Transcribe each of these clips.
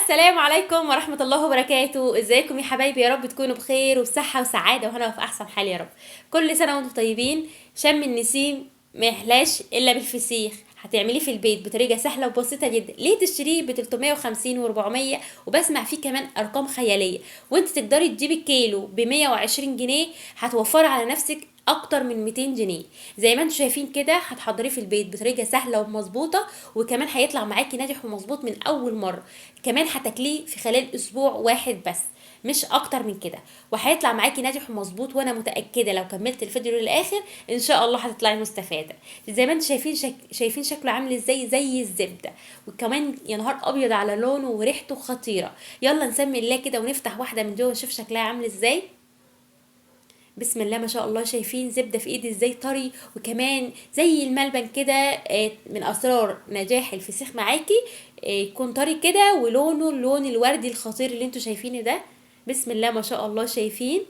السلام عليكم ورحمة الله وبركاته. ازيكم يا حبايبي؟ يا رب تكونوا بخير وبصحة وسعادة وهنا في احسن حال يا رب. كل سنة وانتم طيبين. شم النسيم ما يحلاش الا بالفسيخ. هتعمليه في البيت بطريقة سهلة وبسيطة جدا. ليه تشتريه ب 350 و400 وبسمع فيه كمان ارقام خيالية، وانت تقدري تجيبي الكيلو ب 120 جنيه. هتوفري على نفسك اكتر من 200 جنيه. زي ما انتم شايفين كده هتحضريه في البيت بطريقه سهله ومظبوطه، وكمان هيطلع معاكي ناجح ومظبوط من اول مره. كمان هتاكليه في خلال اسبوع واحد بس، مش اكتر من كده، وهيطلع معاكي ناجح ومظبوط. وانا متاكده لو كملت الفيديو للاخر ان شاء الله هتطلعي مستفاده. زي ما انتم شايفين شايفين شكله عامل ازاي؟ زي الزبده. وكمان يا نهار ابيض على لونه وريحته خطيره. يلا نسمي الله كده ونفتح واحده من جوه نشوف شكلها عامل ازاي. بسم الله ما شاء الله. شايفين زبدة في ايدي ازاي طري وكمان زي الملبن كده. من اسرار نجاح الفسيخ معاكي يكون طري كده ولونه اللون الوردي الخطير اللي انتوا شايفينه ده. بسم الله ما شاء الله. شايفين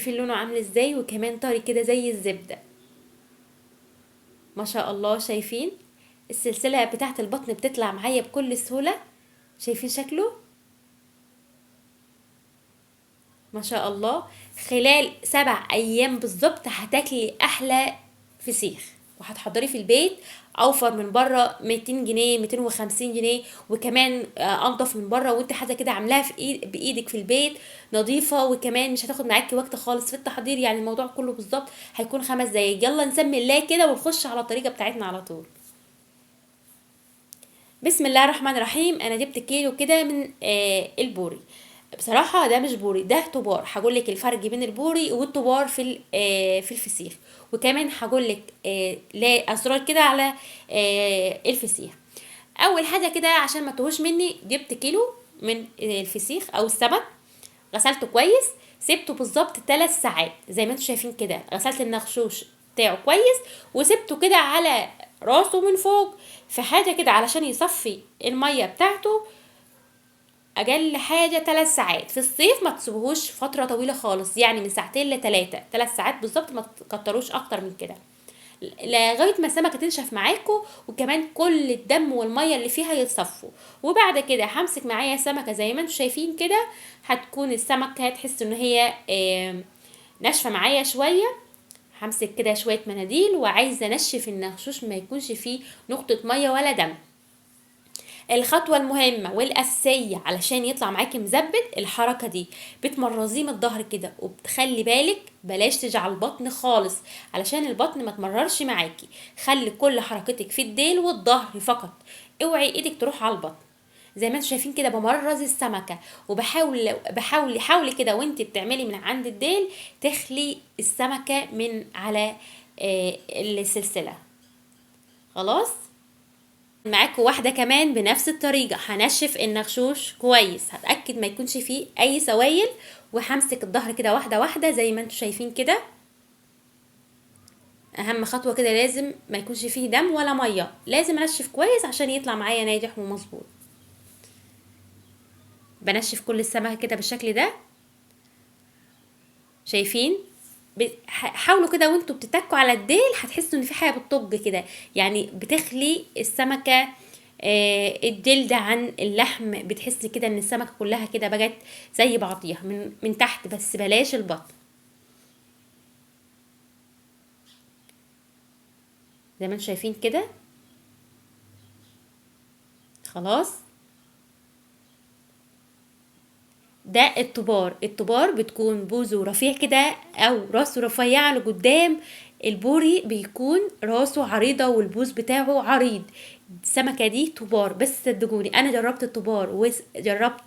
لونه عامل ازاي؟ وكمان طري كده زي الزبدة ما شاء الله. شايفين السلسلة بتاعت البطن بتطلع معايا بكل سهولة. شايفين شكله ما شاء الله. خلال 7 ايام بالظبط هتاكلي احلى فسيخ وهتحضري في البيت. اوفر من بره 200 جنيه 250 جنيه، وكمان انضف من بره. وانت حاجه كده عاملاها بايدك في البيت نظيفه، وكمان مش هتاخد معاكي وقت خالص في التحضير. يعني الموضوع كله بالظبط هيكون 5 دقايق. يلا نسمي الله كده ونخش على الطريقه بتاعتنا على طول. بسم الله الرحمن الرحيم. انا جبت كيلو كده من البوري. بصراحة ده مش بوري، ده طبار. هقول لك الفرق بين البوري والطبار في الفسيخ. وكمان هقول لك لا اسرار كده على الفسيخ. اول حاجة كده عشان ما تهوش مني، جبت كيلو من الفسيخ او السمك. غسلته كويس، سبته بالظبط 3 ساعات. زي ما انتم شايفين كده غسلت النخشوش بتاعه كويس، وسبته كده على راسه من فوق في حاجة كده علشان يصفي المية بتاعته. اقل حاجة 3 ساعات. في الصيف ما تسيبوهوش فترة طويلة خالص، يعني من ساعتين ل3. 3 ساعات بالظبط، ما تكتروش اكتر من كده لغايه ما السمكه تنشف معاكم، وكمان كل الدم والميه اللي فيها يتصفوا. وبعد كده همسك معايا سمكه زي ما انتم شايفين كده. هتكون السمكه تحس ان هي ناشفه معايا شويه. همسك كده شويه مناديل، وعايزه انشف النغشوش ما يكونش فيه نقطه ميه ولا دم. الخطوة المهمة والأساسية علشان يطلع معاكي مزبت الحركة دي، بتمرزيه من الظهر كده، وبتخلي بالك بلاش تجعل البطن خالص علشان البطن ما تمررش معاكي. خلي كل حركتك في الديل والظهر فقط. اوعي ايدك تروح على البطن. زي ما انتم شايفين كده بمرز السمكة، حاولي كده وانت بتعملي من عند الديل تخلي السمكة من على السلسلة. خلاص. معاكوا واحدة كمان بنفس الطريقة. هنشف النغشوش كويس، هتأكد ما يكونش فيه اي سوائل، وهمسك الظهر كده واحدة واحدة زي ما انتوا شايفين كده. اهم خطوة كده لازم ما يكونش فيه دم ولا مية. لازم انشف كويس عشان يطلع معايا ناجح ومظبوط. بنشف كل السمكة كده بالشكل ده. شايفين؟ حاولوا كده وانتوا بتتكوا على الديل هتحسوا ان في حاجه بتطج كده، يعني بتخلي السمكه الجلد عن اللحم. بتحسي كده ان السمكه كلها كده بقت زي بعضيها من تحت، بس بلاش البطن. زي ما انتم شايفين كده. خلاص. ده الطبار بتكون بوزه رفيع كده او راسه رفيعة لقدام. البوري بيكون راسه عريضة والبوز بتاعه عريض. السمكة دي طبار، بس صدقوني انا جربت الطبار وجربت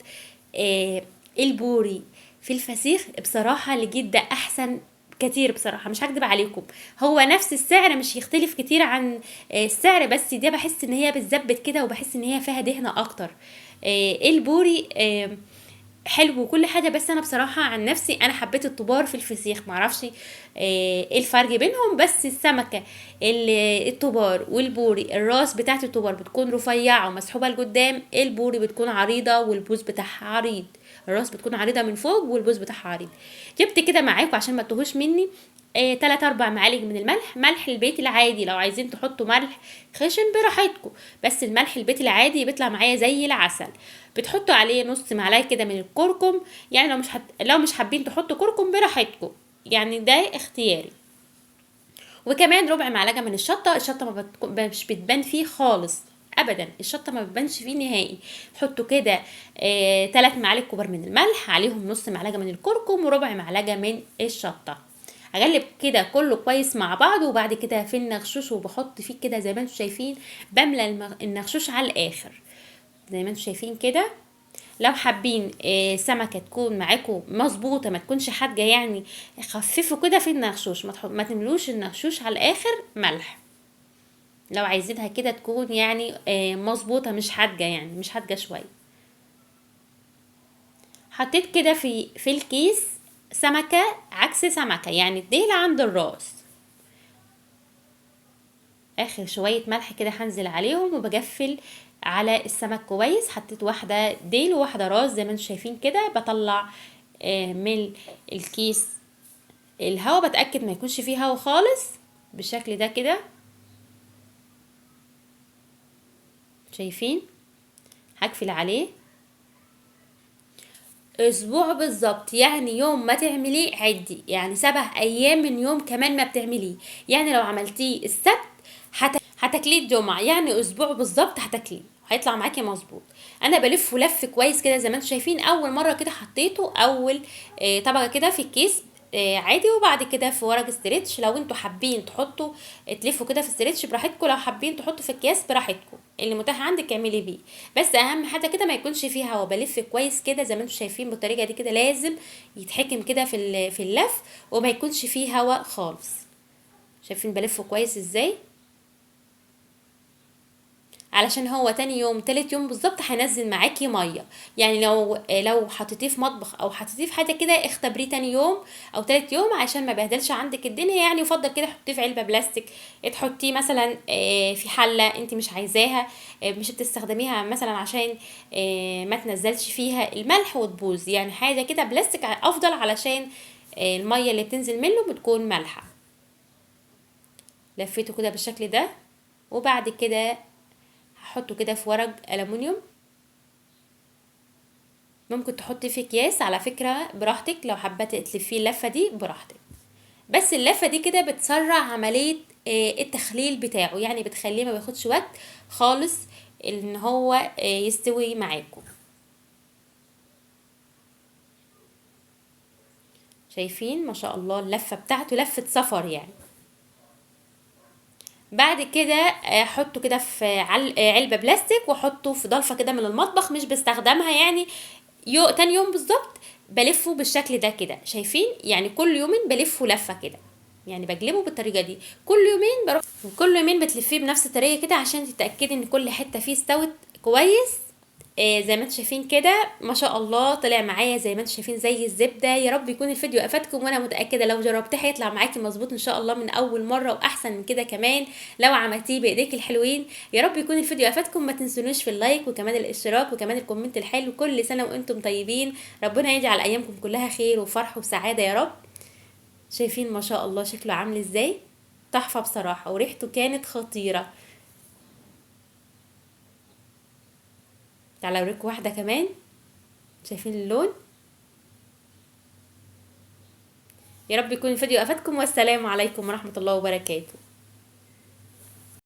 آه البوري في الفسيخ. بصراحة لقيت ده احسن كتير. بصراحة مش هكدب عليكم، هو نفس السعر مش يختلف كتير عن السعر، بس ده بحس ان هي بتزبط كده، وبحس ان هي فيها دهنة اكتر. البوري حلو وكل حاجه، بس انا بصراحه عن نفسي انا حبيت الطبار في الفسيخ. معرفش ايه الفرق بينهم، بس السمكه الطبار والبوري الراس بتاعت الطبار بتكون رفيعه ومسحوبه لقدام. البوري بتكون عريضه والبوز بتاعها عريض. الراس بتكون عريضه من فوق والبوز بتاعها عريض. جبت كده معاكم عشان ما تتوهوش مني 3 4 معالق من الملح، ملح البيت العادي، لو عايزين تحطوا ملح خشن براحتكم، بس الملح البيت العادي بيطلع معايا زي العسل. بتحطوا عليه نص معلقه كده من الكركم، يعني لو مش حابين تحطوا كركم براحتكم، يعني ده اختياري. وكمان ربع معلقه من الشطه، الشطه مش بتبان فيه خالص ابدا، الشطه ما بتبانش فيه نهائي. حطوا كده 3 معالق كبار من الملح، عليهم نص معلقه من الكركم وربع معلقه من الشطه. اقلب كده كله كويس مع بعض، وبعد كده في النغشوش وبحط فيه كده زي ما انتم شايفين، بملى النغشوش على الاخر زي ما انتم شايفين كده. لو حابين سمكة تكون معاكم مظبوطة ما تكونش حادقة، يعني خففوا كده في النغشوش، ما تملوش النغشوش على الاخر ملح. لو عايزينها كده تكون يعني مظبوطة مش حادقة، يعني مش حادقة شوية. حطيت كده في الكيس سمكة عكس سمكة، يعني الديل عند الراس، اخر شوية ملح كده هنزل عليهم وبقفل على السمك كويس. حطيت واحدة ديل وواحدة راس زي ما انتم شايفين كده. بطلع من الكيس الهواء، بتأكد ما يكونش فيه هواء خالص بالشكل ده كده، شايفين. هقفل عليه اسبوع بالظبط، يعني يوم ما تعمليه عدي، يعني 7 ايام من يوم كمان ما بتعمليه. يعني لو عملتيه السبت هتاكليه الجمعة، يعني اسبوع بالظبط هتاكليه هيطلع معاكي مظبوط. انا بلفه لف كويس كده زي ما انتم شايفين. اول مره كده حطيته اول طبقه كده في الكيس عادي، وبعد كده في ورق استريتش. لو انتوا حابين تحطوا تلفوا كده في استريتش براحتكم، لو حابين تحطوا في اكياس براحتكم، اللي متاح عندك اعملي بيه. بس اهم حاجه كده ما يكونش فيه هوا. بلف كويس كده زي ما انتم شايفين بالطريقه دي كده، لازم يتحكم كده في اللف وما يكونش فيه هوا خالص. شايفين بلفه كويس ازاي، علشان هو تاني يوم تالت يوم بالظبط هينزل معاكي ميه. يعني لو حطيتيه في مطبخ او حطيتيه في حاجه كده، اختبريه تاني يوم او تالت يوم عشان ما بهدلش عندك الدنيا. يعني يفضل كده حطيه في علبه بلاستيك، تحطيه مثلا في حله انت مش عايزاها، مش بتستخدميها مثلا عشان ما تنزلش فيها الملح وتبوظ. يعني حاجه كده بلاستيك افضل، علشان الميه اللي بتنزل منه بتكون مالحه. لفيته كده بالشكل ده، وبعد كده هحطه كده في ورق ألمونيوم. ممكن تحطي في اكياس على فكرة براحتك، لو حابة تلفيه اللفة دي براحتك. بس اللفة دي كده بتسرع عملية التخليل بتاعه، يعني بتخليه ما بياخدش وقت خالص ان هو يستوي معاكم. شايفين ما شاء الله اللفة بتاعته لفة سفر يعني. بعد كده حطه كده في علبة بلاستيك، وحطه في ضلفة كده من المطبخ مش بستخدمها. يعني تاني يوم بالظبط بلفه بالشكل ده كده، شايفين. يعني كل يومين بلفه لفة كده، يعني بقلبه بالطريقة دي كل يومين بروح. كل يومين بتلفيه بنفس الطريقة كده عشان تتأكدي ان كل حتة فيه استوت كويس. زي ما انتم شايفين كده ما شاء الله طلع معايا زي ما انتم شايفين زي الزبده. يا رب يكون الفيديو افادكم، وانا متاكده لو جربتيه هيطلع معاكي مظبوط ان شاء الله من اول مره، واحسن من كده كمان لو عملتيه بايديك الحلوين. يا رب يكون الفيديو افادكم، ما تنسونوش في اللايك وكمان الاشتراك وكمان الكومنت الحلو. كل سنه وانتم طيبين، ربنا يجعل ايامكم كلها خير وفرح وسعاده يا رب. شايفين ما شاء الله شكله عامل ازاي، تحفه بصراحه، وريحته كانت خطيره. تعالوا اوريكم واحده كمان، شايفين اللون. يا رب يكون الفيديو افادكم، والسلام عليكم ورحمة الله وبركاته.